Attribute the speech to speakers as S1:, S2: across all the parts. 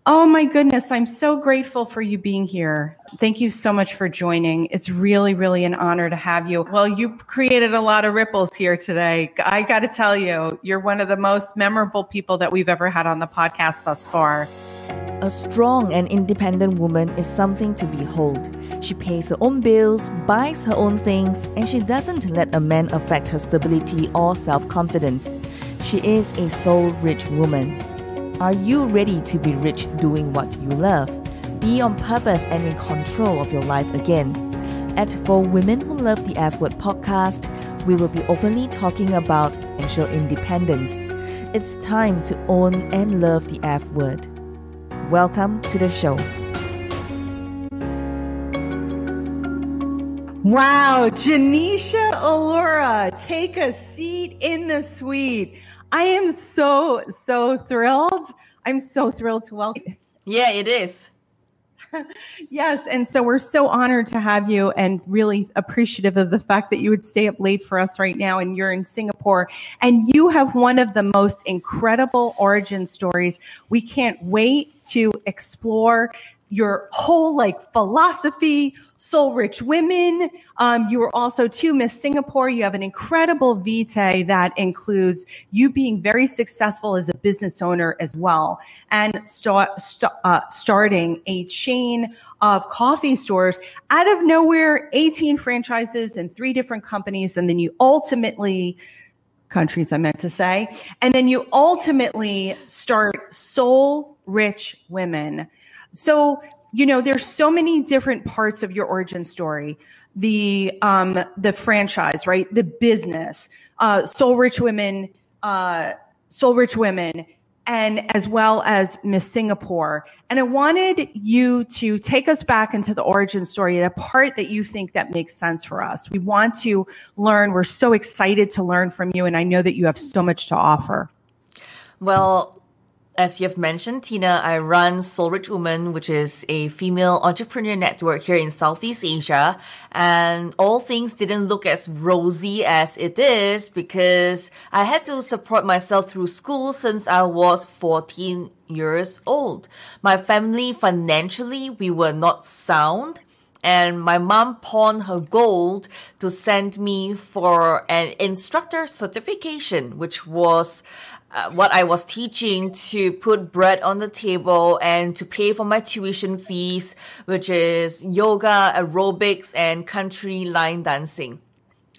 S1: Oh my goodness, I'm so grateful for you being here. Thank you so much for joining. It's really, really an honor to have you. Well, you created a lot of ripples here today. I got to tell you, you're one of the most memorable people that we've ever had on the podcast thus far.
S2: A strong and independent woman is something to behold. She pays her own bills, buys her own things, and she doesn't let a man affect her stability or self-confidence. She is a soul-rich woman. Are you ready to be rich doing what you love? Be on purpose and in control of your life again. At For Women Who Love the F Word podcast, we will be openly talking about financial independence. It's time to own and love the F word. Welcome to the show.
S1: Wow, Genecia Alluora, take a seat in the suite. I am so thrilled. I'm so thrilled to welcome.
S2: Yeah, it is.
S1: Yes, and so we're so honored to have you and really appreciative of the fact that you would stay up late for us right now, and you're in Singapore, and you have one of the most incredible origin stories. We can't wait to explore your whole philosophy, soul-rich women. You were also too Miss Singapore. You have an incredible vitae that includes you being very successful as a business owner as well, and starting a chain of coffee stores out of nowhere, 18 franchises in 3 different companies, and then you ultimately countries, I meant to say, and then you ultimately start Soul Rich Women. So, there's so many different parts of your origin story. The franchise, right? The business, Soul Rich Women, and as well as Miss Singapore. And I wanted you to take us back into the origin story at a part that you think that makes sense for us. We want to learn. We're so excited to learn from you. And I know that you have so much to offer.
S2: Well, as you've mentioned, Tina, I run Soul Rich Women, which is a female entrepreneur network here in Southeast Asia. And all things didn't look as rosy as it is because I had to support myself through school since I was 14 years old. My family, financially, we were not sound. And my mom pawned her gold to send me for an instructor certification, which was what I was teaching to put bread on the table and to pay for my tuition fees, which is yoga, aerobics, and country line dancing.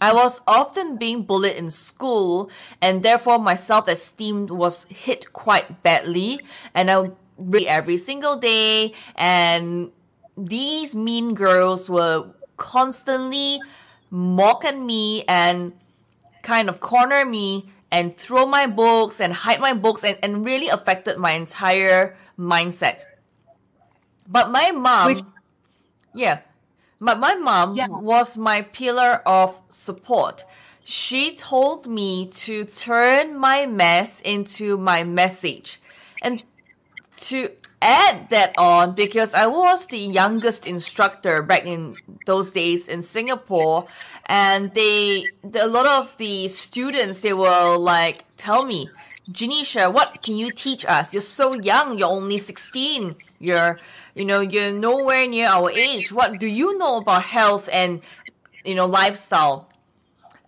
S2: I was often being bullied in school, and therefore my self-esteem was hit quite badly, and I would read every single day, and these mean girls were constantly mock at me and kind of corner me and throw my books and hide my books and really affected my entire mindset. But my mom, was my pillar of support. She told me to turn my mess into my message. And to add that on, because I was the youngest instructor back in those days in Singapore, and a lot of the students, they were like, tell me, Genecia, what can you teach us? You're so young. You're only 16. You're nowhere near our age. What do you know about health and, lifestyle?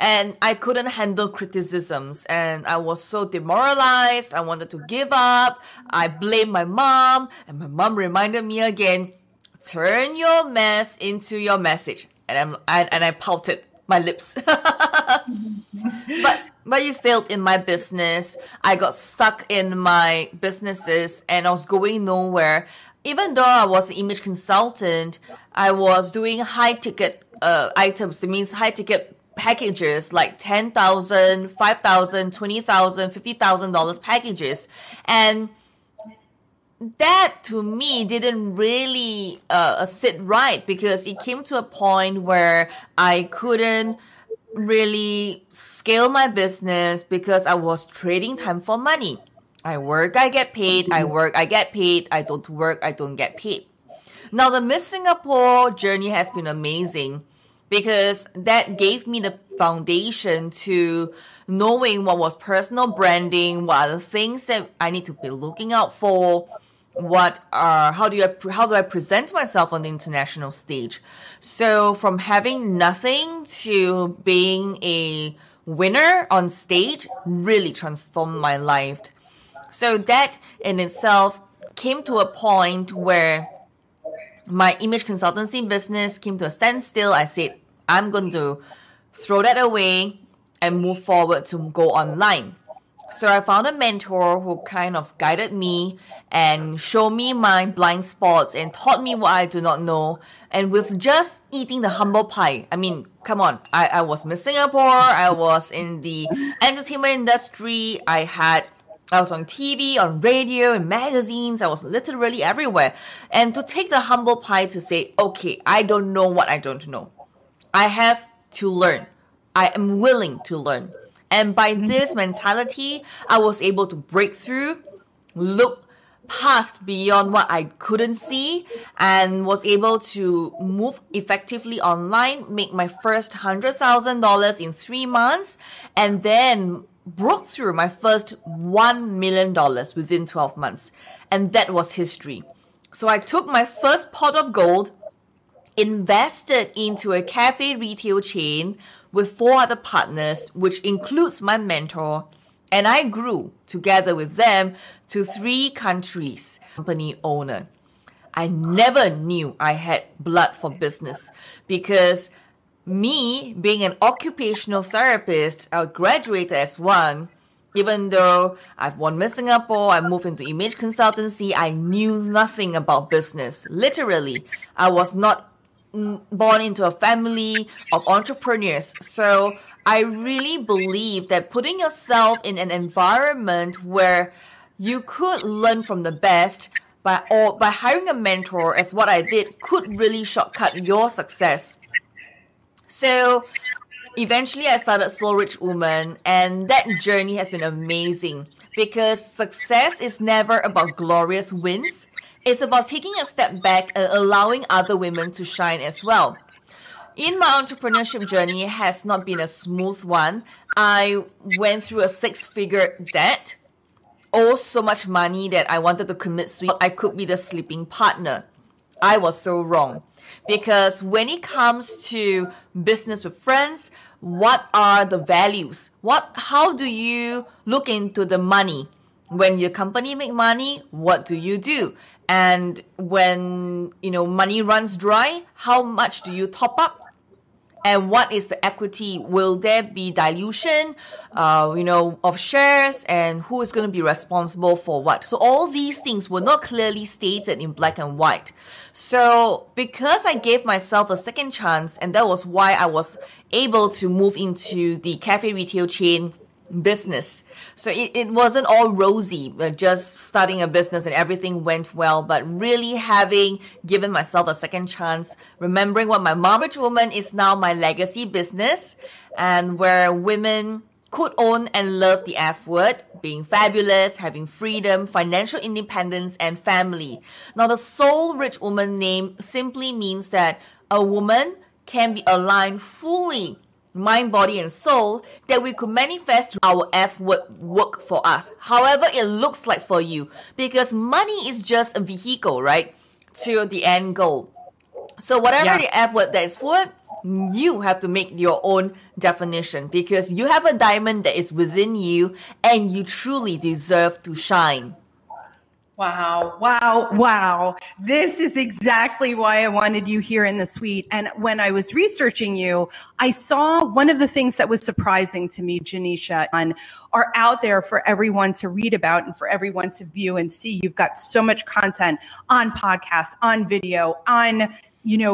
S2: And I couldn't handle criticisms, and I was so demoralized. I wanted to give up. I blamed my mom, and my mom reminded me again, turn your mess into your message. And I pouted my lips. But you failed in my business. I got stuck in my businesses, and I was going nowhere. Even though I was an image consultant, I was doing high-ticket items. That means high-ticket packages like $10,000, $5,000, $20,000, $50,000 packages. And that to me didn't really sit right, because it came to a point where I couldn't really scale my business because I was trading time for money. I work, I get paid. I work, I get paid. I don't work, I don't get paid. Now, the Miss Singapore journey has been amazing, because that gave me the foundation to knowing what was personal branding, what are the things that I need to be looking out for, how do I present myself on the international stage. So from having nothing to being a winner on stage really transformed my life. So that in itself came to a point where my image consultancy business came to a standstill. I said, I'm going to throw that away and move forward to go online. So I found a mentor who kind of guided me and showed me my blind spots and taught me what I do not know. And with just eating the humble pie, I mean, come on, I was Miss Singapore, I was in the entertainment industry, I was on TV, on radio, in magazines, I was literally everywhere. And to take the humble pie to say, okay, I don't know what I don't know. I have to learn. I am willing to learn. And by this mentality, I was able to break through, look past beyond what I couldn't see, and was able to move effectively online, make my first $100,000 in 3 months, and then broke through my first $1 million within 12 months. And that was history. So I took my first pot of gold, invested into a cafe retail chain with 4 other partners, which includes my mentor, and I grew together with them to 3 countries. Company owner. I never knew I had blood for business because me being an occupational therapist, I graduated as one. Even though I've won Miss Singapore, I moved into image consultancy, I knew nothing about business. Literally, I was not born into a family of entrepreneurs. So I really believe that putting yourself in an environment where you could learn from the best by hiring a mentor, as what I did, could really shortcut your success. So eventually I started Soul Rich Woman, and that journey has been amazing because success is never about glorious wins. It's about taking a step back and allowing other women to shine as well. In my entrepreneurship journey, it has not been a smooth one. I went through a 6-figure debt, owed so much money that I wanted to commit suicide. I could be the sleeping partner. I was so wrong. Because when it comes to business with friends, what are the values? How do you look into the money? When your company make money, what do you do? And when, money runs dry, how much do you top up? And what is the equity? Will there be dilution, of shares, and who is going to be responsible for what? So all these things were not clearly stated in black and white. So because I gave myself a second chance, and that was why I was able to move into the cafe retail chain business. So it wasn't all rosy, just starting a business and everything went well, but really having given myself a second chance, remembering what my Mom Rich Woman is now my legacy business, and where women could own and love the F word, being fabulous, having freedom, financial independence, and family. Now, the Soul Rich Woman name simply means that a woman can be aligned fully mind, body, and soul, that we could manifest our F word work for us, however it looks like for you, because money is just a vehicle, right, to the end goal. So whatever the F word that is for, you have to make your own definition, because you have a diamond that is within you and you truly deserve to shine.
S1: Wow. This is exactly why I wanted you here in the suite. And when I was researching you, I saw one of the things that was surprising to me, Genecia, are out there for everyone to read about and for everyone to view and see. You've got so much content on podcasts, on video, on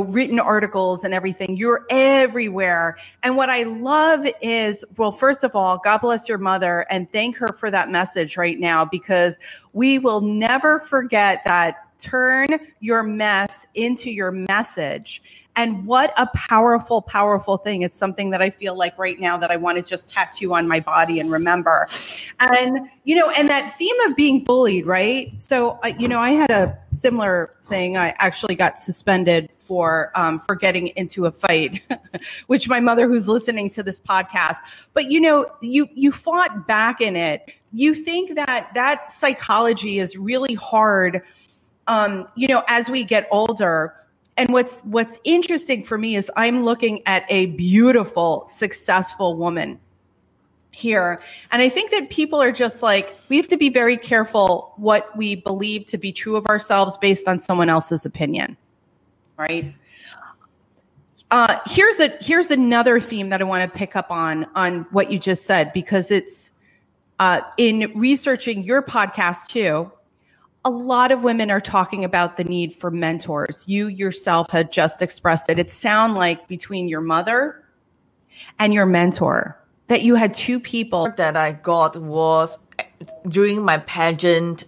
S1: written articles and everything. You're everywhere. And what I love is, well, first of all, God bless your mother and thank her for that message right now, because we will never forget that. Turn your mess into your message. And what a powerful, powerful thing. It's something that I feel like right now that I want to just tattoo on my body and remember. And, and that theme of being bullied, right? So, I had a similar thing. I actually got suspended for getting into a fight, which my mother, who's listening to this podcast, but you fought back in it. You think that psychology is really hard as we get older. And what's interesting for me is I'm looking at a beautiful, successful woman here. And I think that people are just like, we have to be very careful what we believe to be true of ourselves based on someone else's opinion, right? Here's another theme that I want to pick up on what you just said, because it's in researching your podcast too. A lot of women are talking about the need for mentors. You yourself had just expressed it. It sounds like between your mother and your mentor that you had two people.
S2: That I got was during my pageant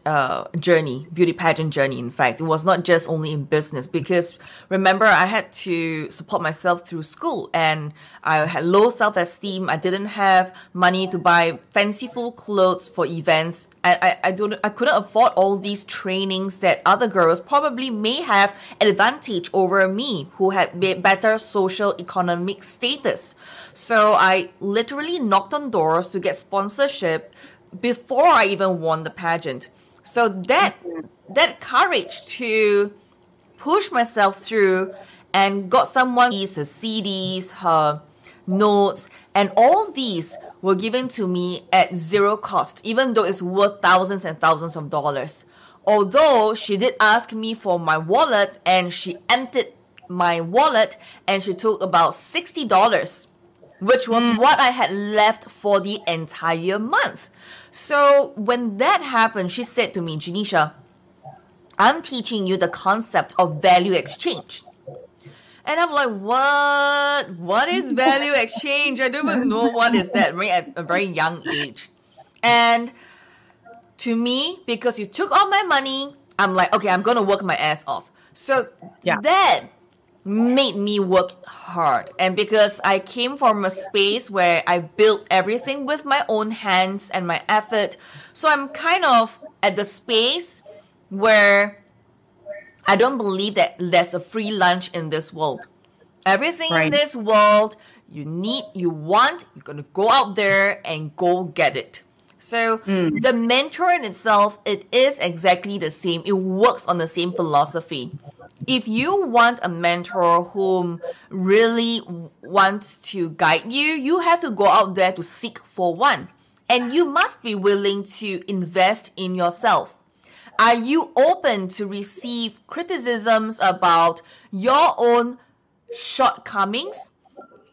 S2: journey, beauty pageant journey. In fact, it was not just only in business, because remember, I had to support myself through school and I had low self-esteem. I didn't have money to buy fanciful clothes for events. I couldn't afford all these trainings that other girls probably may have an advantage over me, who had better social economic status. So I literally knocked on doors to get sponsorship before I even won the pageant. So that courage to push myself through and got someone her CDs, her notes, and all these were given to me at zero cost, even though it's worth thousands and thousands of dollars. Although she did ask me for my wallet, and she emptied my wallet and she took about $60, which was what I had left for the entire month. So when that happened, she said to me, Genecia, I'm teaching you the concept of value exchange. And I'm like, what? What is value exchange? I don't even know what is that, right, at a very young age. And to me, because you took all my money, I'm like, okay, I'm going to work my ass off. So that made me work hard. And because I came from a space where I built everything with my own hands and my effort, so I'm kind of at the space where I don't believe that there's a free lunch in this world. Everything in this world, you're going to go out there and go get it. So the mentor in itself, it is exactly the same. It works on the same philosophy. If you want a mentor whom really wants to guide you, you have to go out there to seek for one. And you must be willing to invest in yourself. Are you open to receive criticisms about your own shortcomings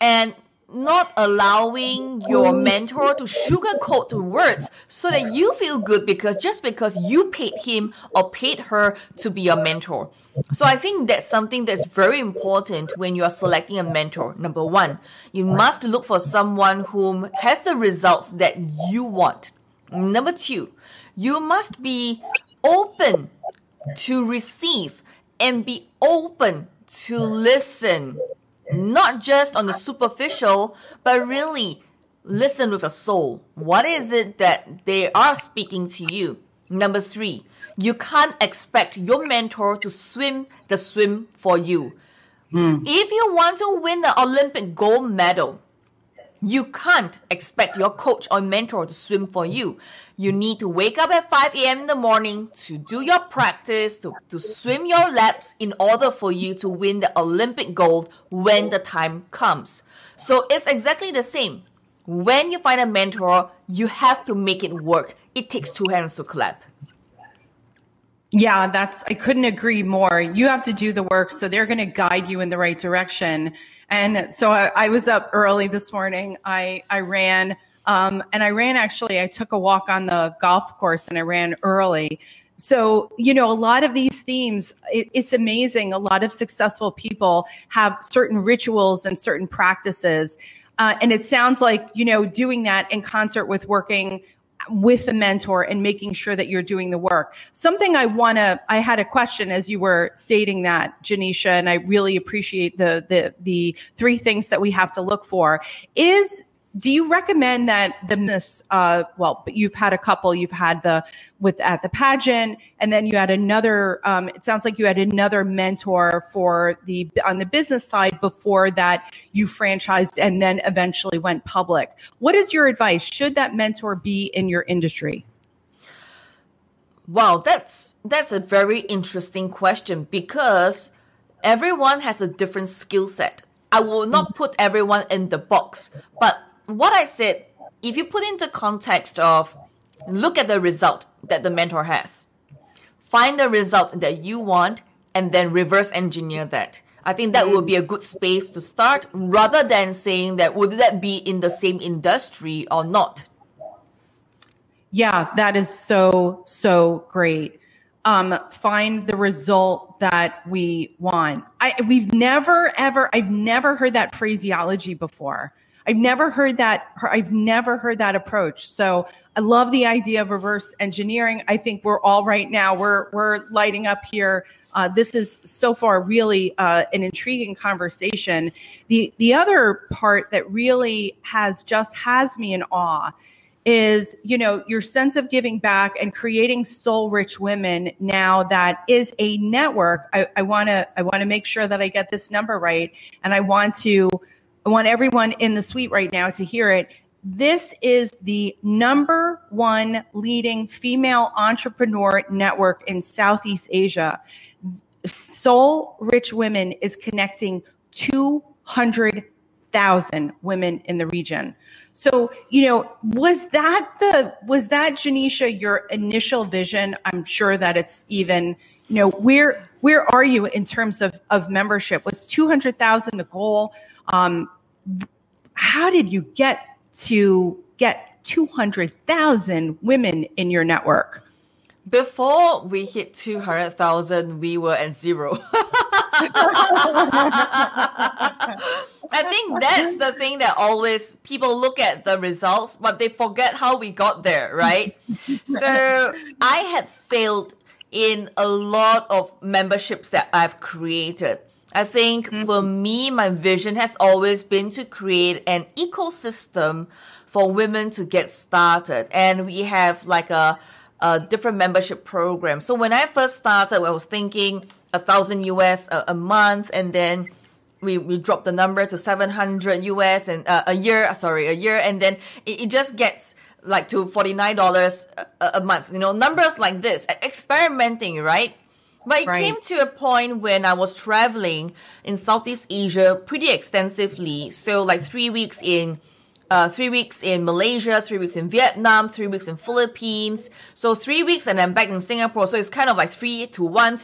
S2: and not allowing your mentor to sugarcoat the words so that you feel good because you paid him or paid her to be your mentor? So I think that's something that's very important when you are selecting a mentor. Number one, you must look for someone whom has the results that you want. Number two, you must be open to receive and be open to listen. Not just on the superficial, but really listen with a soul. What is it that they are speaking to you? Number three, you can't expect your mentor to swim the swim for you. If you want to win the Olympic gold medal, you can't expect your coach or mentor to swim for you. You need to wake up at 5 a.m. in the morning to do your practice, to swim your laps in order for you to win the Olympic gold when the time comes. So it's exactly the same. When you find a mentor, you have to make it work. It takes two hands to clap.
S1: Yeah, I couldn't agree more. You have to do the work, so they're going to guide you in the right direction. And so I was up early this morning. I ran, I took a walk on the golf course and I ran early. So, a lot of these themes, it's amazing. A lot of successful people have certain rituals and certain practices. And it sounds like, doing that in concert with working with a mentor and making sure that you're doing the work. Something I had a question as you were stating that, Genecia, and I really appreciate the three things that we have to look for do you recommend that the business, you've had a couple, you've had at the pageant, and then you had another, it sounds like you had another mentor on the business side before that you franchised and then eventually went public. What is your advice? Should that mentor be in your industry?
S2: Wow, that's a very interesting question because everyone has a different skill set. I will not put everyone in the box, but what I said, if you put into context of look at the result that the mentor has, find the result that you want, and then reverse engineer that. I think that would be a good space to start rather than saying that would that be in the same industry or not.
S1: Yeah, that is so great. Find the result that we want. I've never heard that phraseology before. I've never heard that approach. So I love the idea of reverse engineering. I think we're all right now. We're lighting up here. This is so far really an intriguing conversation. The other part that really has me in awe is, your sense of giving back and creating soul rich women. Now that is a network. I want to make sure that I get this number right. And I want everyone in the suite right now to hear it. This is the number one leading female entrepreneur network in Southeast Asia. Soul Rich Women is connecting 200,000 women in the region. So, was that Genecia, your initial vision? I'm sure that it's even, where are you in terms of membership? Was 200,000 the goal? How did you get 200,000 women in your network?
S2: Before we hit 200,000, we were at zero. I think that's the thing that always people look at the results, but they forget how we got there, right? So I had failed in a lot of memberships that I've created. I think for me, my vision has always been to create an ecosystem for women to get started. And we have like a different membership program. So when I first started, I was thinking $1,000 a month, and then we dropped the number to $700 and a year, and then it just gets like to $49 a month. Numbers like this, experimenting, right? But it came to a point when I was traveling in Southeast Asia pretty extensively. So like 3 weeks in 3 weeks in Malaysia, 3 weeks in Vietnam, 3 weeks in Philippines. So 3 weeks and I'm back in Singapore. So it's kind of like 3 to 1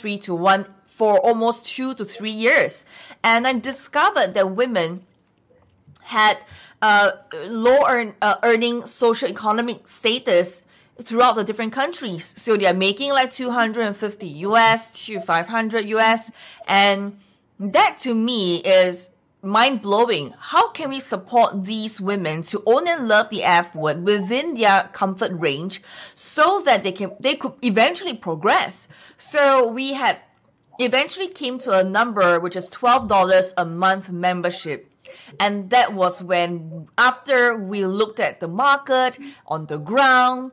S2: for almost 2 to 3 years. And I discovered that women had low earning social economic status throughout the different countries. So they are making like $250 to $500. And that to me is mind-blowing. How can we support these women to own and love the F word within their comfort range so that they could eventually progress? So we had eventually came to a number which is $12 a month membership. And that was when, after we looked at the market on the ground,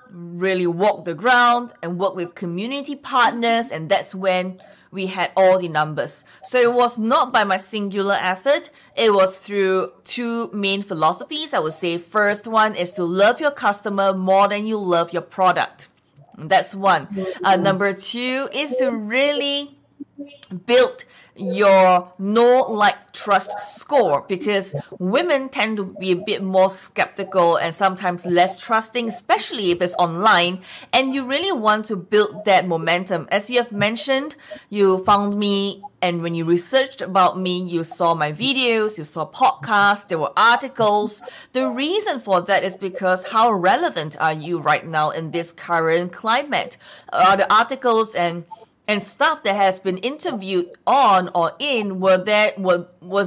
S2: really walked the ground and worked with community partners, and that's when we had all the numbers. So it was not by my singular effort. It was through two main philosophies. I would say first one is to love your customer more than you love your product. That's one. Number two is to really build your know, like, trust score, because women tend to be a bit more skeptical and sometimes less trusting, especially if it's online, and you really want to build that momentum. As you have mentioned, you found me, and when you researched about me, you saw my videos, you saw podcasts, there were articles. The reason for that is because how relevant are you right now in this current climate? Are the articles and stuff that has been interviewed on or in, was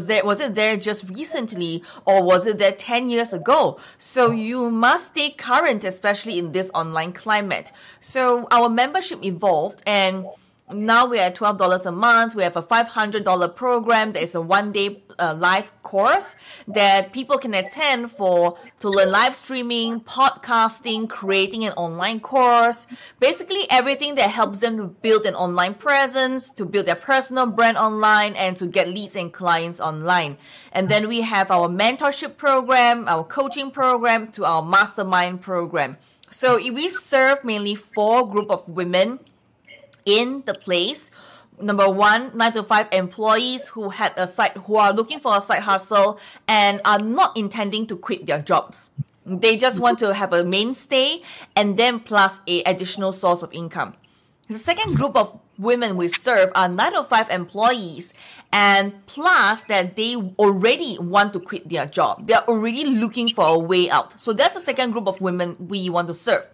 S2: it there just recently, or was it there 10 years ago? So you must stay current, especially in this online climate. So our membership evolved, and now we're at $12 a month. We have a $500 program. There's a one-day live course that people can attend to learn live streaming, podcasting, creating an online course, basically everything that helps them to build an online presence, to build their personal brand online, and to get leads and clients online. And then we have our mentorship program, our coaching program, to our mastermind program. So we serve mainly 4 group of women in the place. Number 1, 9 to 5 employees who are looking for a side hustle and are not intending to quit their jobs. They just want to have a mainstay and then plus a additional source of income. The second group of women we serve are 9 to 5 employees and plus that they already want to quit their job. They are already looking for a way out. So that's the second group of women we want to serve,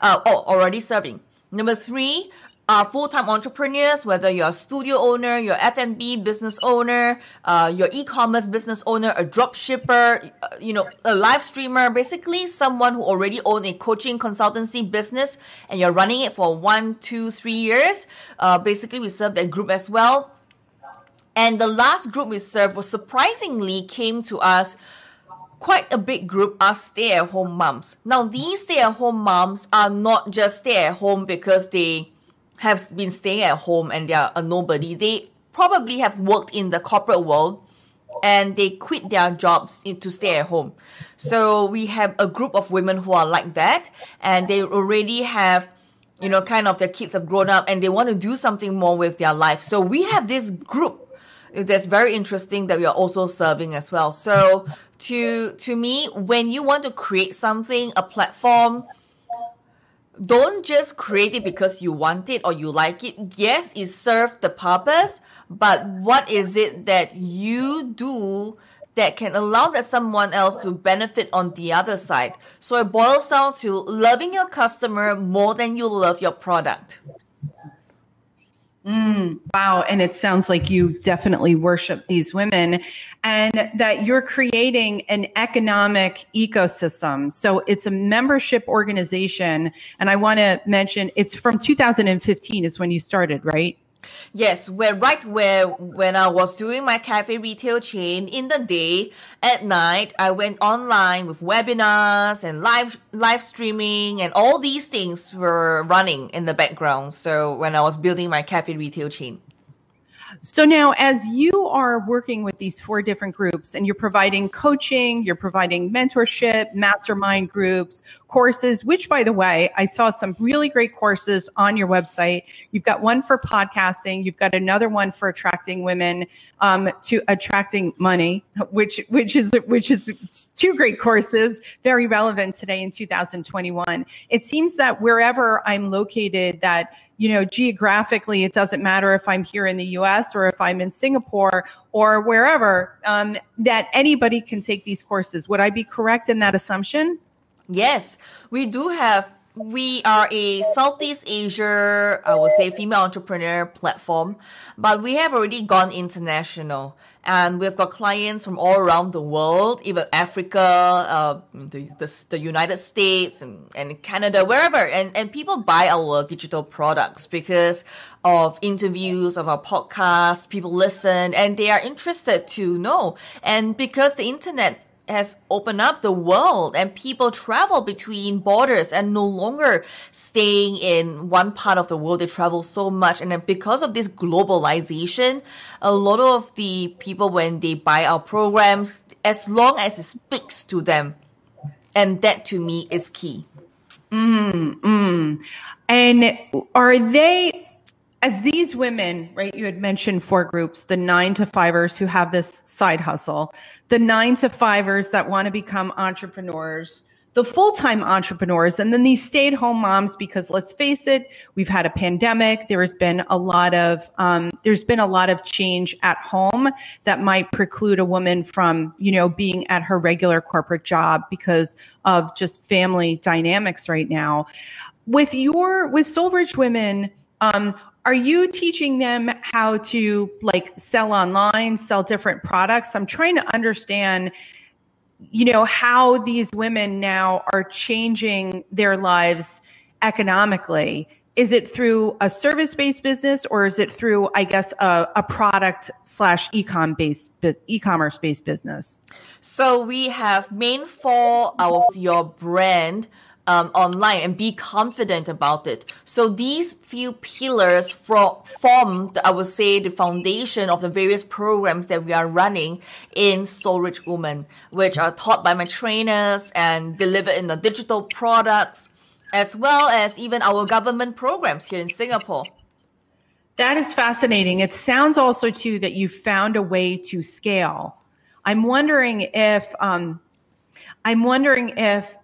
S2: already serving. Number 3 are full-time entrepreneurs, whether you're a studio owner, you're F&B business owner, your e-commerce business owner, a drop shipper, a live streamer, basically someone who already owns a coaching consultancy business and you're running it for 1, 2, 3 years. Basically, we serve that group as well. And the last group we served was surprisingly came to us. Quite a big group are stay-at-home moms. Now, these stay-at-home moms are not just stay-at-home because they have been staying at home and they are a nobody. They probably have worked in the corporate world and they quit their jobs to stay at home. So we have a group of women who are like that and they already have, kind of their kids have grown up and they want to do something more with their life. So we have this group that's very interesting that we are also serving as well. So to me, when you want to create something, a platform, don't just create it because you want it or you like it. Yes, it serves the purpose, but what is it that you do that can allow that someone else to benefit on the other side? So it boils down to loving your customer more than you love your product.
S1: Wow. And it sounds like you definitely worship these women and that you're creating an economic ecosystem. So it's a membership organization. And I want to mention it's from 2015 is when you started, right?
S2: Yes, when I was doing my cafe retail chain in the day, at night, I went online with webinars and live streaming and all these things were running in the background. So when I was building my cafe retail chain.
S1: So now as you are working with these 4 different groups and you're providing coaching, you're providing mentorship, mastermind groups, courses, which by the way, I saw some really great courses on your website. You've got one for podcasting. You've got another one for attracting women to attracting money, which is 2 great courses, very relevant today in 2021. It seems that wherever I'm located that geographically, it doesn't matter if I'm here in the US or if I'm in Singapore or wherever, that anybody can take these courses. Would I be correct in that assumption?
S2: Yes, we are a Southeast Asia, I would say, female entrepreneur platform, but we have already gone international. And we've got clients from all around the world, even Africa, the United States and Canada, wherever. And people buy our digital products because of interviews, of our podcast. People listen and they are interested to know. And because the internet has opened up the world and people travel between borders and no longer staying in one part of the world. They travel so much. And then because of this globalization, a lot of the people, when they buy our programs, as long as it speaks to them, and that to me is key. And are they, as these women, right, you had mentioned 4 groups, the 9 to 5ers who have this side hustle, the 9 to 5ers that want to become entrepreneurs, the full-time entrepreneurs, and then these stay-at-home moms, because let's face it, we've had a pandemic. There's been a lot of change at home that might preclude a woman from, being at her regular corporate job because of just family dynamics right now. With Soul Rich Women, are you teaching them how to sell online, sell different products? I'm trying to understand, how these women now are changing their lives economically. Is it through a service-based business or is it through, I guess, a product / e-commerce-based business? So we have main 4 of your brand online and be confident about it. So these few pillars form, I would say, the foundation of the various programs that we are running in Soul Rich Woman, which are taught by my trainers and delivered in the digital products. as well as even our government programs here in Singapore.
S1: That is fascinating. It sounds also too that you found a way to scale. I'm wondering if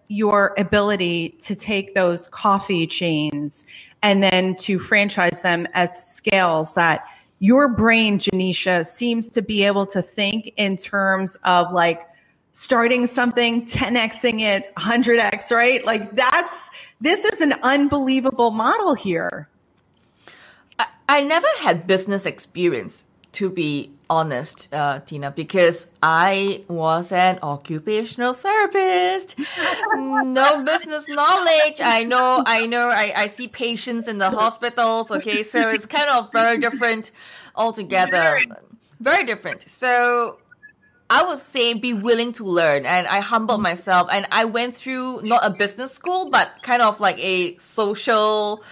S1: your ability to take those coffee chains and then to franchise them as scales, that your brain, Genecia, seems to be able to think in terms of like starting something, 10xing it, 100x, right? Like this is an unbelievable model here.
S2: I never had business experience, to be honest, Tina, because I was an occupational therapist. No business knowledge. I see patients in the hospitals. Okay. So it's kind of very different altogether. Very different. So I would say be willing to learn, and I humbled myself, and I went through not a business school, but kind of like a social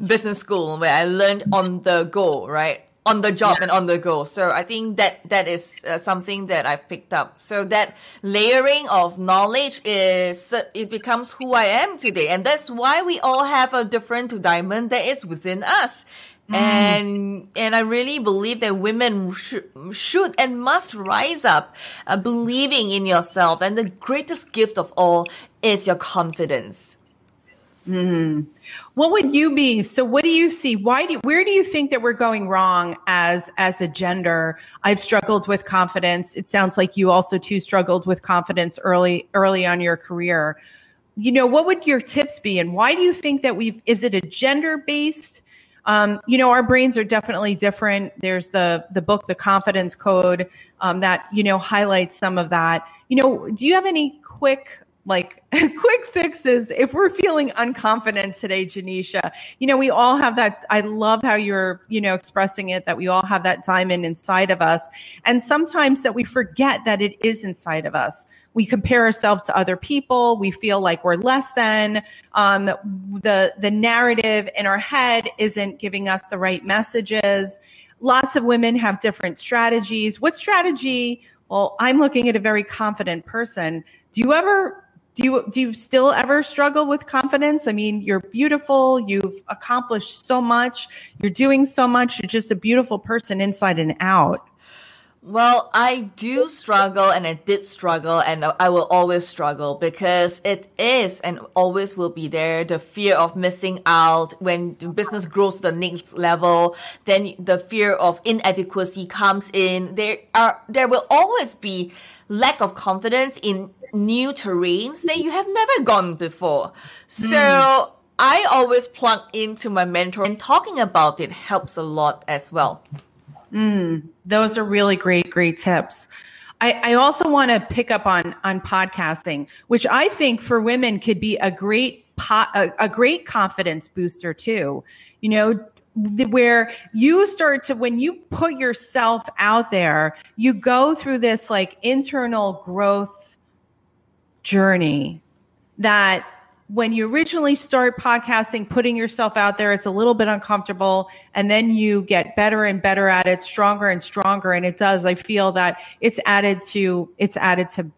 S2: business school where I learned on the go, right? On the job and on the go. So I think that is something that I've picked up. So that layering of knowledge it becomes who I am today. And that's why we all have a different diamond that is within us. And I really believe that women should and must rise up, believing in yourself. And the greatest gift of all is your confidence.
S1: What would you be? So what do you see? Where do you think that we're going wrong as a gender? I've struggled with confidence. It sounds like you also too struggled with confidence early on your career. What would your tips be? And why do you think that is it a gender based? Our brains are definitely different. There's the book, The Confidence Code, that, highlights some of that. Do you have any quick fixes if we're feeling unconfident today, Genecia? We all have that. I love how you're, expressing it, that we all have that diamond inside of us. And sometimes that we forget that it is inside of us. We compare ourselves to other people. We feel like we're less than. The narrative in our head isn't giving us the right messages. Lots of women have different strategies. What strategy? Well, I'm looking at a very confident person. Do you still ever struggle with confidence? I mean, you're beautiful. You've accomplished so much. You're doing so much. You're just a beautiful person inside and out.
S2: Well, I do struggle, and I did struggle, and I will always struggle, because it is and always will be there, the fear of missing out. When the business grows to the next level, then the fear of inadequacy comes in. There will always be lack of confidence in new terrains that you have never gone before. So I always plug into my mentor, and talking about it helps a lot as well.
S1: Those are really great tips. I also want to pick up on podcasting, which I think for women could be a great confidence booster too. Where you start to, when you put yourself out there, you go through this like internal growth journey that when you originally start podcasting, putting yourself out there, it's a little bit uncomfortable, and then you get better and better at it, stronger and stronger. And it does. I feel that it's added to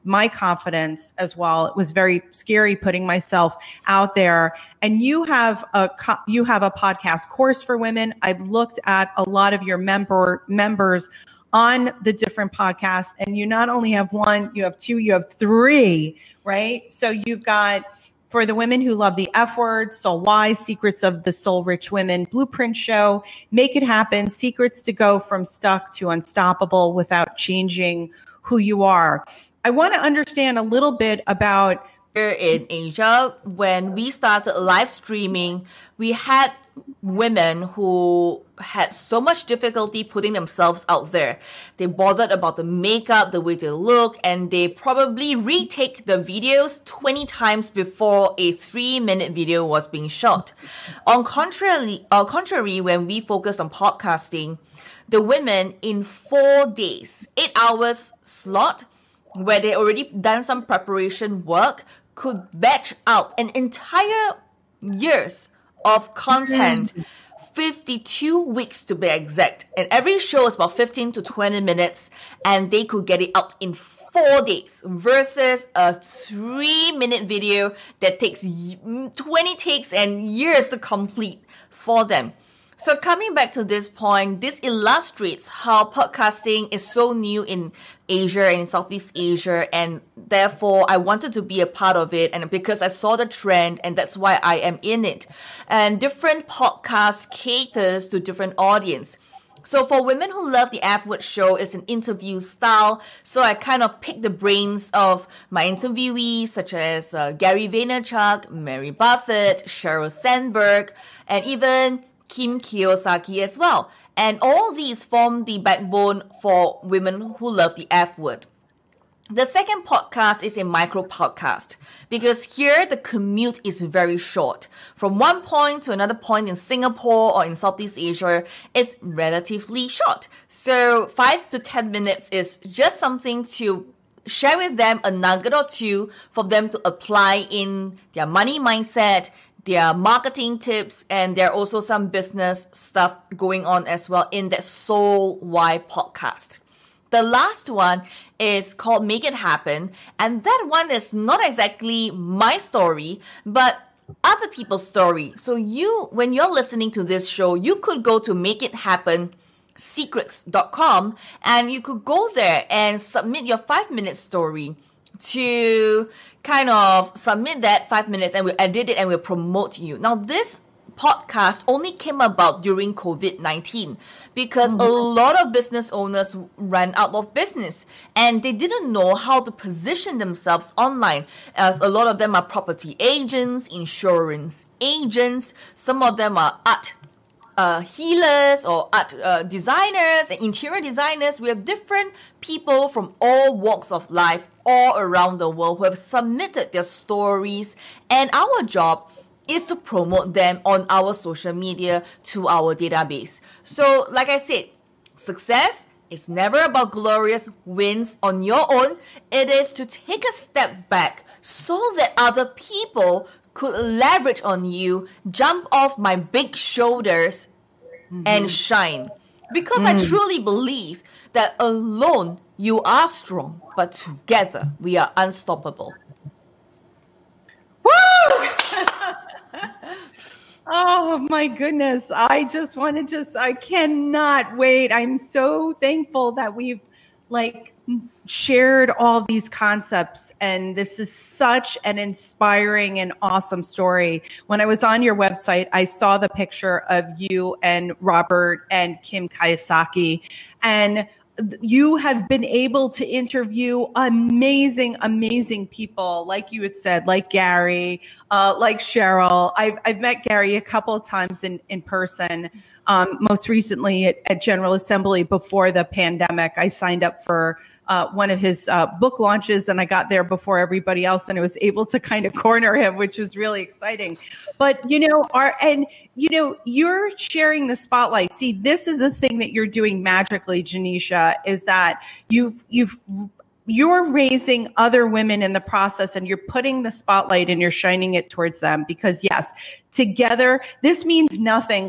S1: my confidence as well. It was very scary putting myself out there. And you have a podcast course for women. I've looked at a lot of your members on the different podcasts, and you not only have one, you have two, you have three, right? So you've got, for the women who love the F word, Soul Wise, Secrets of the Soul Rich Women, Blueprint Show, Make It Happen, Secrets to Go from Stuck to Unstoppable Without Changing Who You Are. I want to understand a little bit about...
S2: Here in Asia, when we started live streaming, we had women who had so much difficulty putting themselves out there. They bothered about the makeup, the way they look, and they probably retake the videos 20 times before a 3-minute video was being shot. On contrary, when we focused on podcasting, the women in 4 days, 8 hours slot, where they already done some preparation work, could batch out an entire years of content 52 weeks to be exact. And every show is about 15 to 20 minutes, and they could get it out in 4 days versus a 3-minute video that takes 20 takes and years to complete for them. So coming back to this point, this illustrates how podcasting is so new in Asia and in Southeast Asia, and therefore I wanted to be a part of it, and because I saw the trend, and that's why I am in it. And different podcasts caters to different audience. So for women who love the F-Word show, it's an interview style. So I kind of picked the brains of my interviewees, such as Gary Vaynerchuk, Mary Buffett, Sheryl Sandberg, and even Kim Kiyosaki as well. And all these form the backbone for women who love the F-Word. The second podcast is a micro podcast because here the commute is very short. From one point to another point in Singapore or in Southeast Asia, it's relatively short. So 5 to 10 minutes is just something to share with them, a nugget or two for them to apply in their money mindset, their marketing tips, and there are also some business stuff going on as well in that Soul Why podcast. The last one is called Make It Happen, and that one is not exactly my story, but other people's story. So when you're listening to this show, you could go to makeithappensecrets.com and you could go there and submit your 5-minute story to kind of submit that 5 minutes, and we'll edit it and we'll promote you. Now, this podcast only came about during COVID-19 because a lot of business owners ran out of business and they didn't know how to position themselves online, as a lot of them are property agents, insurance agents, some of them are art healers or art designers and interior designers. We have different people from all walks of life all around the world who have submitted their stories, and our job is to promote them on our social media to our database. So like I said, success is never about glorious wins on your own. It is to take a step back so that other people could leverage on you, jump off my big shoulders, and shine. Because I truly believe that alone you are strong, but together we are unstoppable.
S1: Woo! Oh my goodness. I cannot wait. I'm so thankful that we've shared all these concepts, and this is such an inspiring and awesome story. When I was on your website, I saw the picture of you and Robert and Kim Kiyosaki, and you have been able to interview amazing people, like you had said, like Gary, like Sheryl. I've met Gary a couple of times in person. Most recently at General Assembly before the pandemic. I signed up for one of his book launches, and I got there before everybody else, and I was able to kind of corner him, which was really exciting. But you're sharing the spotlight. See, this is the thing that you're doing magically, Genecia, is that you're raising other women in the process, and you're putting the spotlight and you're shining it towards them, because yes, together, this means nothing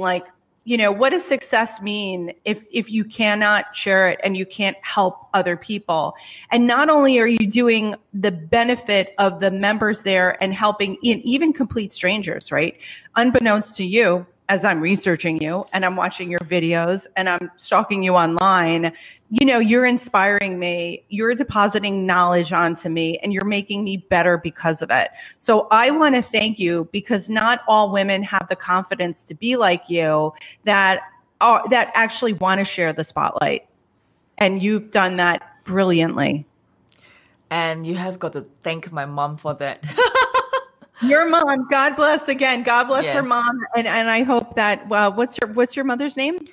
S1: what does success mean if you cannot share it and you can't help other people? And not only are you doing the benefit of the members there and helping even complete strangers, right? Unbeknownst to you, as I'm researching you and I'm watching your videos and I'm stalking you online, you're inspiring me, you're depositing knowledge onto me, and you're making me better because of it. So I want to thank you, because not all women have the confidence to be like you that actually want to share the spotlight. And you've done that brilliantly.
S2: And you have got to thank my mom for that.
S1: Your mom, God bless again. God bless
S2: Yes.
S1: her mom. And I hope that, what's your mother's name?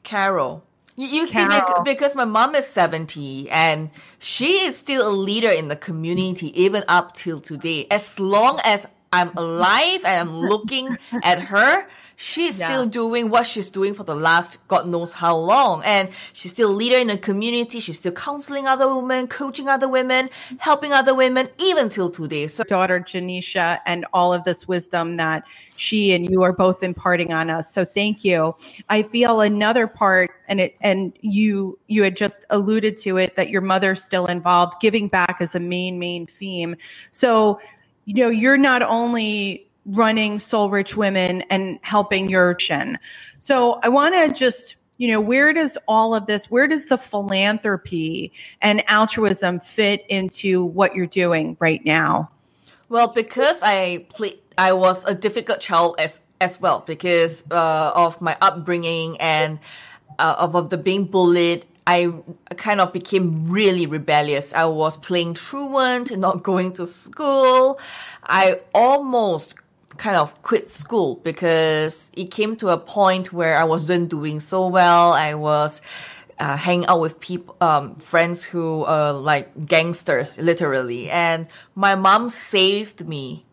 S2: Carol. You see,
S1: Carol.
S2: because my mom is 70 and she is still a leader in the community even up till today. As long as I'm alive and I'm looking at her, She's still doing what she's doing for the last God knows how long. And she's still a leader in the community. She's still counseling other women, coaching other women, helping other women, even till today. So
S1: daughter Genecia and all of this wisdom that she and you are both imparting on us. So thank you. I feel another part, and you had just alluded to it, that your mother's still involved. Giving back is a main theme. So, you're not only running Soul Rich Women and helping your mission. So I want to just, where does the philanthropy and altruism fit into what you're doing right now?
S2: Well, because I was a difficult child as well, because of my upbringing and of the being bullied. I kind of became really rebellious. I was playing truant, not going to school. I almost kind of quit school because it came to a point where I wasn't doing so well. I was hanging out with people, friends who are like gangsters, literally. And my mom saved me.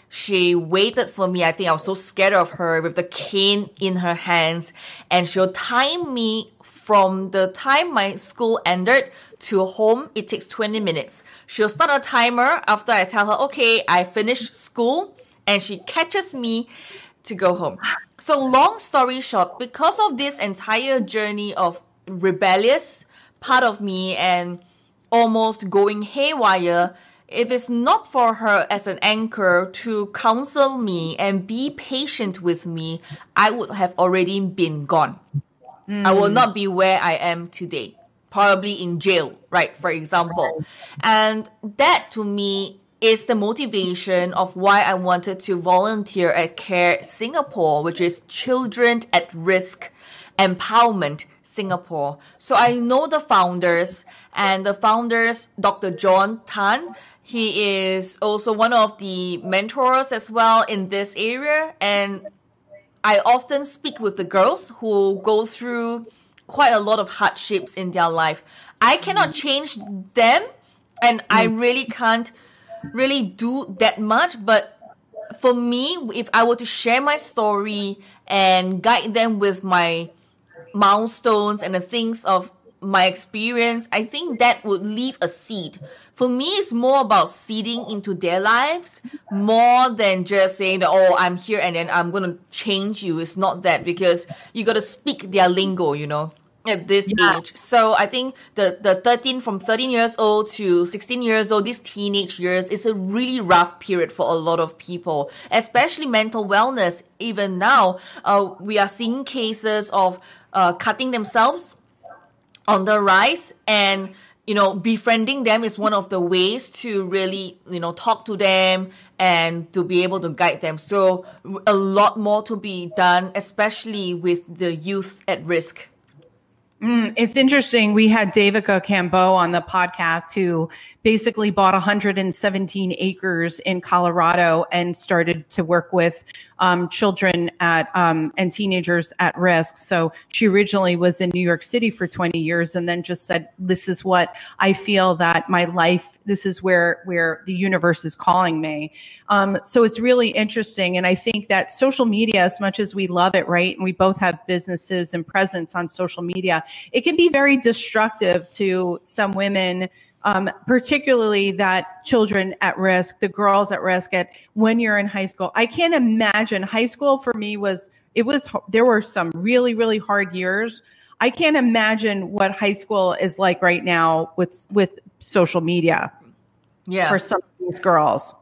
S2: She waited for me. I think I was so scared of her with the cane in her hands, and she'll time me from the time my school ended to home. It takes 20 minutes. She'll start a timer after I tell her, okay, I finished school, and she catches me to go home. So long story short, because of this entire journey of rebellious part of me and almost going haywire, if it's not for her as an anchor to counsel me and be patient with me, I would have already been gone. I will not be where I am today, probably in jail, right, for example. And that, to me, is the motivation of why I wanted to volunteer at CARE Singapore, which is Children at Risk Empowerment Singapore. So I know the founders, and the founders, Dr. John Tan, he is also one of the mentors as well in this area. And I often speak with the girls who go through quite a lot of hardships in their life. I cannot change them, and I really can't really do that much. But for me, if I were to share my story and guide them with my milestones and the things of my experience, I think that would leave a seed. For me, it's more about seeding into their lives more than just saying that, oh, I'm here and then I'm going to change you. It's not that, because you got to speak their lingo, at this age. So I think from 13 years old to 16 years old, these teenage years, is a really rough period for a lot of people, especially mental wellness. Even now, we are seeing cases of cutting themselves on the rise, and befriending them is one of the ways to really, talk to them and to be able to guide them. So a lot more to be done, especially with the youth at risk.
S1: It's interesting. We had Devika Cambo on the podcast, who basically bought 117 acres in Colorado and started to work with children and teenagers at risk. So she originally was in New York City for 20 years and then just said, this is what I feel that my life, this is where the universe is calling me. So it's really interesting. And I think that social media, as much as we love it, right? And we both have businesses and presence on social media, it can be very destructive to some women, particularly that children at risk, the girls at risk when you're in high school. I can't imagine. High school for me there were some really, really hard years. I can't imagine what high school is like right now with social media. Yeah, for some of these girls,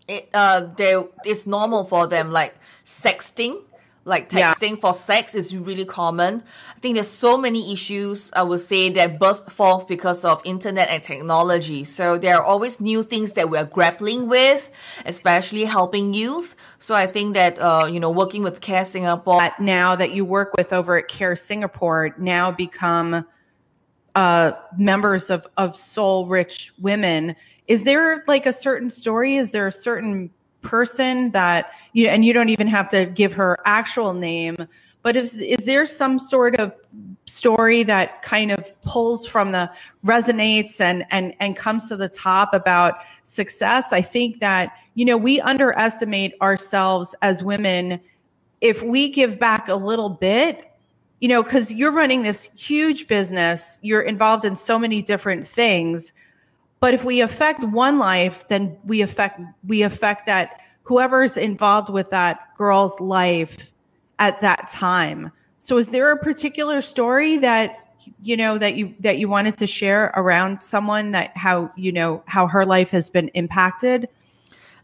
S2: it's normal for them, like sexting. Like texting for sex is really common. I think there's so many issues, I would say, that birth forth because of internet and technology. So there are always new things that we're grappling with, especially helping youth. So I think that, working with CARE Singapore.
S1: Now that you work with over at CARE Singapore, now become members of Soul Rich Women. Is there like a certain story? Is there a certain person that and you don't even have to give her actual name, but is there some sort of story that kind of pulls from resonates and comes to the top about success? I think that we underestimate ourselves as women if we give back a little bit, you know, because you're running this huge business, you're involved in so many different things. But if we affect one life, then we affect that whoever's involved with that girl's life at that time. So is there a particular story that you know that you wanted to share around someone that how her life has been impacted?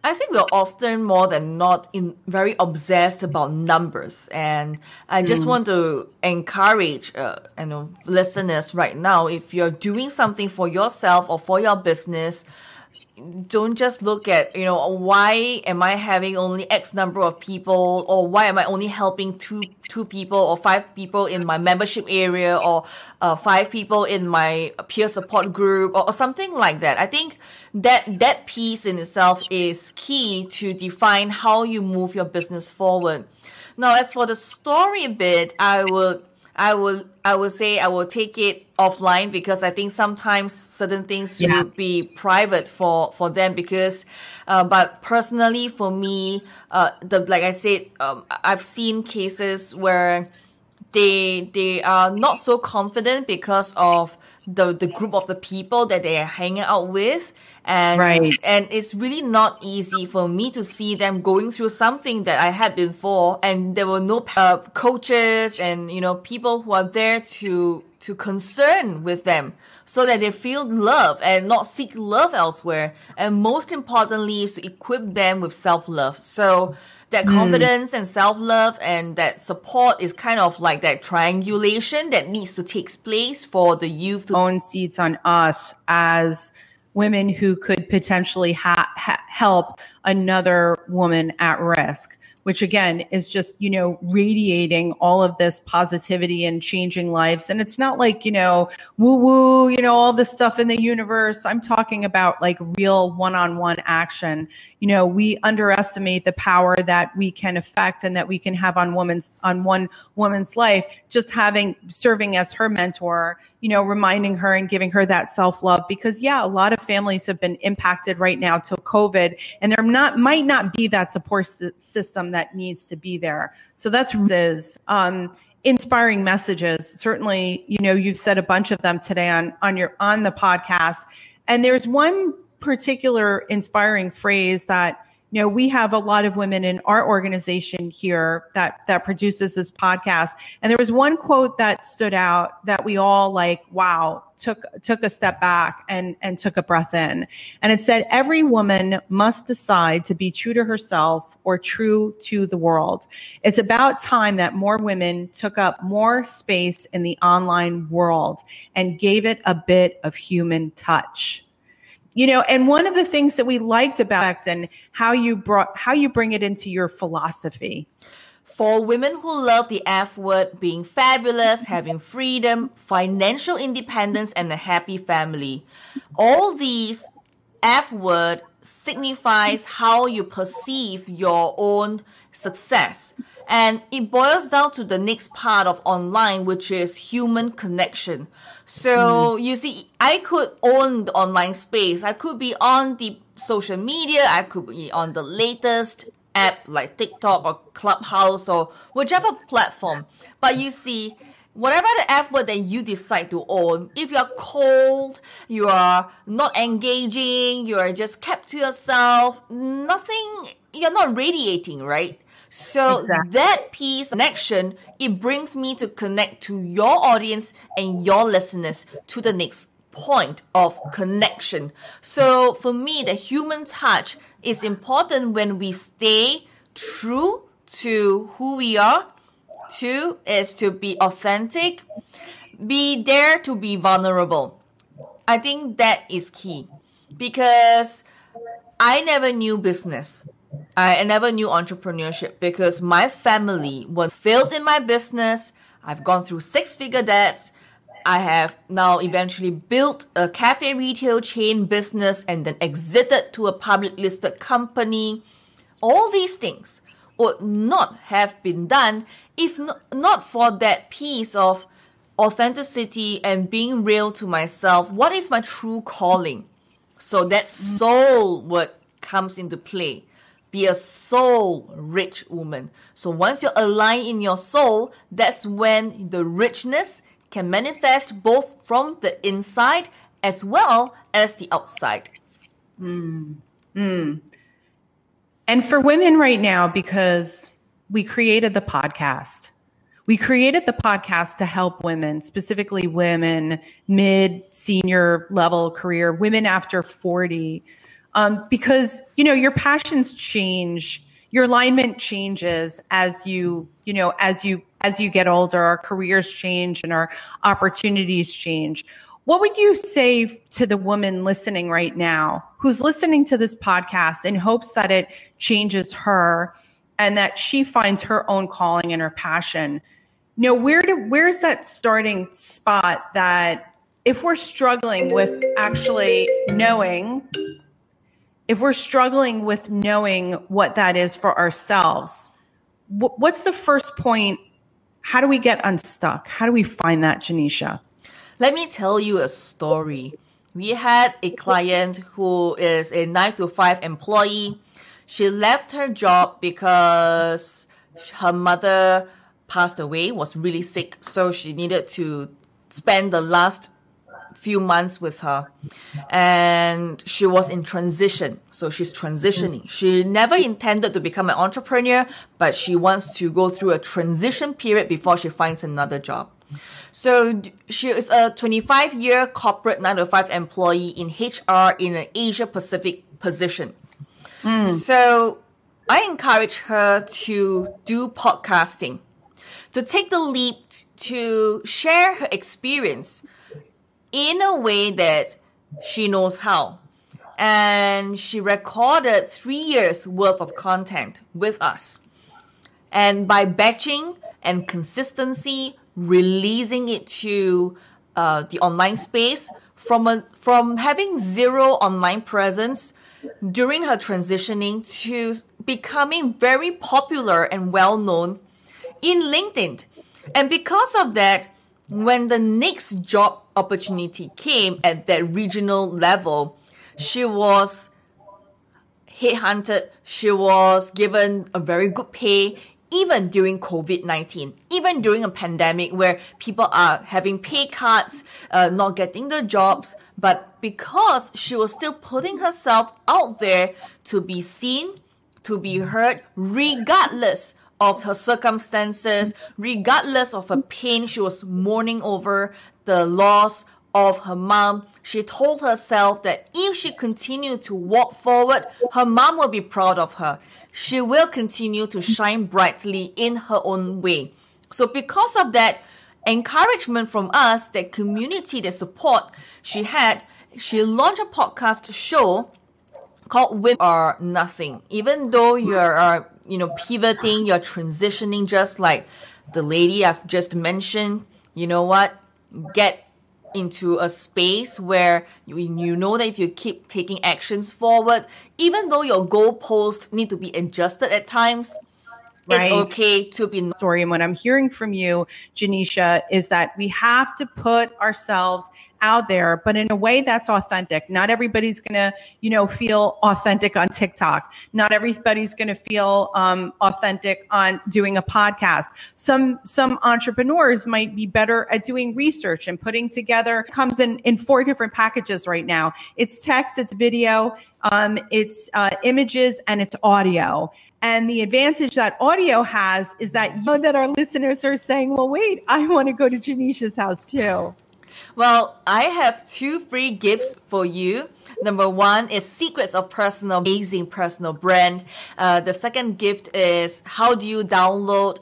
S2: I think we're often more than not very obsessed about numbers, and I just want to encourage listeners right now, if you're doing something for yourself or for your business, don't just look at, why am I having only X number of people, or why am I only helping two people or 5 people in my membership area, or 5 people in my peer support group, or something like that. I think that piece in itself is key to define how you move your business forward. Now, as for the story bit, I would say I will take it offline, because I think sometimes certain things should be private for them, because but personally for me, like I said, I've seen cases where they are not so confident because of the group of the people that they are hanging out with. And it's really not easy for me to see them going through something that I had before, and there were no coaches and people who are there to concern with them, so that they feel love and not seek love elsewhere. And most importantly is to equip them with self-love. So that confidence and self-love and that support is kind of like that triangulation that needs to take place for the youth to
S1: own seats on us as women who could potentially help another woman at risk, which again is just, radiating all of this positivity and changing lives. And it's not like, woo-woo, all this stuff in the universe. I'm talking about like real one-on-one action. We underestimate the power that we can affect and that we can have on one woman's life, just serving as her mentor, reminding her and giving her that self-love, because a lot of families have been impacted right now till COVID, and there might not be that support system that needs to be there. So that's inspiring messages. Certainly, you've said a bunch of them today on the podcast. And there's one particular inspiring phrase that, we have a lot of women in our organization here that produces this podcast. And there was one quote that stood out that we all took a step back and took a breath in. And it said, every woman must decide to be true to herself or true to the world. It's about time that more women took up more space in the online world and gave it a bit of human touch. And one of the things that we liked about and how you bring it into your philosophy.
S2: For women who love the F word, being fabulous, having freedom, financial independence, and a happy family. All these F word signifies how you perceive your own success. And it boils down to the next part of online, which is human connection. So you see, I could own the online space. I could be on the social media. I could be on the latest app like TikTok or Clubhouse or whichever platform. But you see, whatever the F word that you decide to own, if you're cold, you are not engaging, you are just kept to yourself, you're not radiating, right? So that piece of connection, it brings me to connect to your audience and your listeners to the next point of connection. So for me, the human touch is important when we stay true to who we are. 2 is to be authentic, be there to be vulnerable. I think that is key, because I never knew business. I never knew entrepreneurship because my family was failed in my business. I've gone through 6-figure debts. I have now eventually built a cafe retail chain business and then exited to a public listed company. All these things would not have been done if not for that piece of authenticity and being real to myself. What is my true calling? So that soul word comes into play. be a soul-rich woman. So once you're aligned in your soul, that's when the richness can manifest both from the inside as well as the outside.
S1: And for women right now, because we created the podcast, to help women, specifically women, mid-senior level career, women after 40, because, your passions change, your alignment changes as you get older, our careers change and our opportunities change. What would you say to the woman listening right now who's listening to this podcast in hopes that it changes her and that she finds her own calling and her passion? Where's that starting spot that if we're struggling with actually knowing what that is for ourselves, what's the first point? How do we get unstuck? How do we find that, Genecia?
S2: Let me tell you a story. We had a client who is a 9-to-5 employee. She left her job because her mother passed away, was really sick, so she needed to spend the last few months with her. And she was in transition, so she's transitioning. She never intended to become an entrepreneur, but she wants to go through a transition period before she finds another job. So she is a 25-year corporate 9-to-5 employee in HR in an Asia Pacific position. So I encourage her to do podcasting, to take the leap to share her experience in a way that she knows how. And she recorded 3 years worth of content with us. And by batching and consistency, releasing it to the online space, from having zero online presence during her transitioning to becoming very popular and well-known in LinkedIn. And because of that, when the next job opportunity came at that regional level, she was headhunted, she was given a very good pay, even during COVID-19, even during a pandemic where people are having pay cuts, not getting the jobs. But because she was still putting herself out there to be seen, to be heard, regardless of her circumstances, regardless of her pain she was mourning over, the loss of her mom, she told herself that if she continued to walk forward, her mom will be proud of her. She will continue to shine brightly in her own way. So because of that encouragement from us, that community, that support she had, she launched a podcast show called Women Are Nothing. Even though you're pivoting, you're transitioning, just like the lady I've just mentioned, you know what? Get into a space where you know that if you keep taking actions forward, even though your goalposts need to be adjusted at times, right, it's okay to be
S1: story. And what I'm hearing from you, Genecia, is that we have to put ourselves out there, but in a way that's authentic. Not everybody's going to, feel authentic on TikTok. Not everybody's going to feel authentic on doing a podcast. Some entrepreneurs might be better at doing research and putting together. Comes in 4 different packages right now. It's text, it's video, it's images, and it's audio. And the advantage that audio has is that that our listeners are saying, well, wait, I want to go to Genecia's house too.
S2: Well, I have 2 free gifts for you. Number 1 is Secrets of Amazing Personal Brand. The second gift is how do you delegate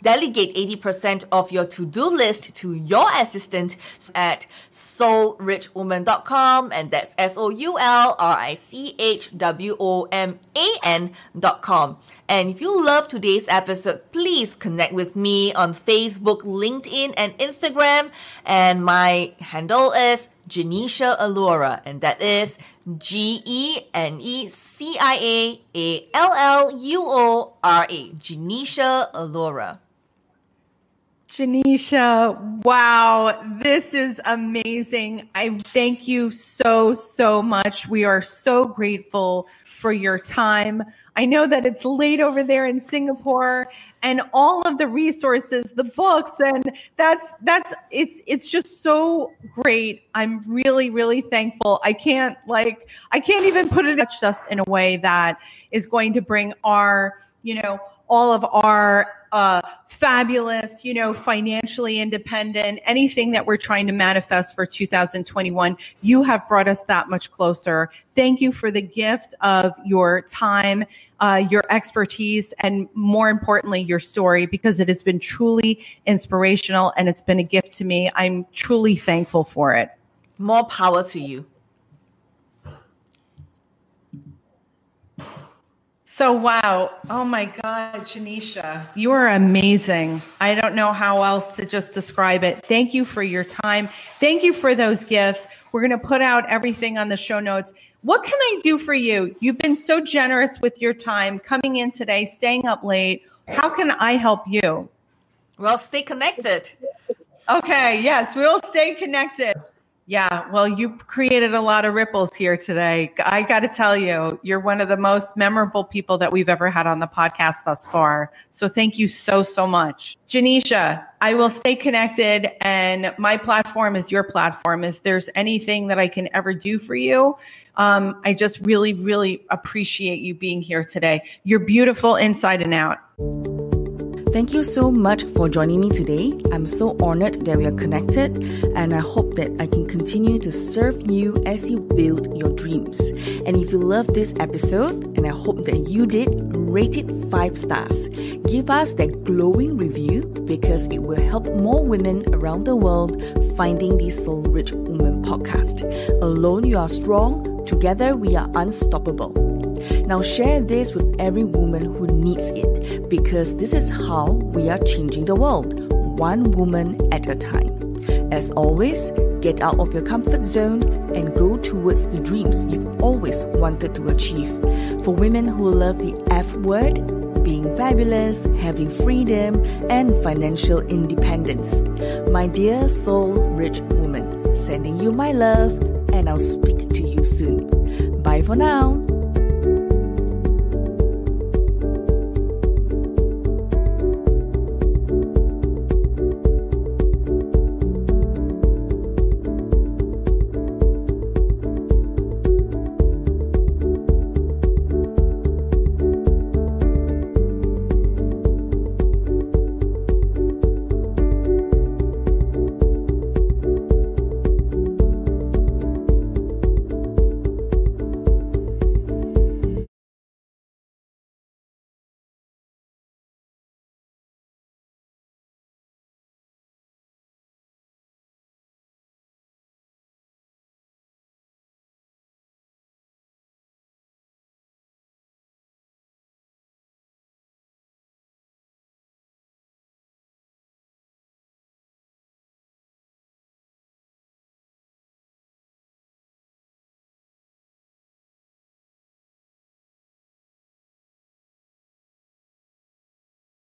S2: 80% of your to-do list to your assistant at soulrichwoman.com, and that's soulrichwoman.com. And if you love today's episode, please connect with me on Facebook, LinkedIn, and Instagram. And my handle is Genecia Alluora, and that is GENECIAALLUORA. Genecia Alluora.
S1: Genecia, wow, this is amazing. I thank you so, so much. We are so grateful for your time. I know that it's late over there in Singapore, and all of the resources, the books, and it's just so great. I'm really, really thankful. I can't even put it touched us in a way that is going to bring our, all of our fabulous, financially independent, anything that we're trying to manifest for 2021. You have brought us that much closer. Thank you for the gift of your time, your expertise, and more importantly, your story, because it has been truly inspirational and it's been a gift to me. I'm truly thankful for it.
S2: More power to you.
S1: So, wow. Oh my God, Genecia, you are amazing. I don't know how else to just describe it. Thank you for your time. Thank you for those gifts. We're going to put out everything on the show notes. What can I do for you? You've been so generous with your time, coming in today, staying up late. How can I help you?
S2: Well, stay connected.
S1: Okay. Yes, we'll stay connected. Yeah, well, you created a lot of ripples here today. I got to tell you, you're one of the most memorable people that we've ever had on the podcast thus far. So thank you so, so much. Genecia, I will stay connected, and my platform is your platform. If there's anything that I can ever do for you, I just really, really appreciate you being here today. You're beautiful inside and out.
S2: Thank you so much for joining me today. I'm so honored that we are connected, and I hope that I can continue to serve you as you build your dreams. And if you love this episode, and I hope that you did, rate it 5 stars. Give us that glowing review, because it will help more women around the world finding the Soul Rich Woman podcast. Alone you are strong, together we are unstoppable. Now share this with every woman who needs it, because this is how we are changing the world, one woman at a time. As always, get out of your comfort zone and go towards the dreams you've always wanted to achieve. For women who love the F word, being fabulous, having freedom, and financial independence. My dear soul rich woman, sending you my love, and I'll speak to you soon. Bye for now.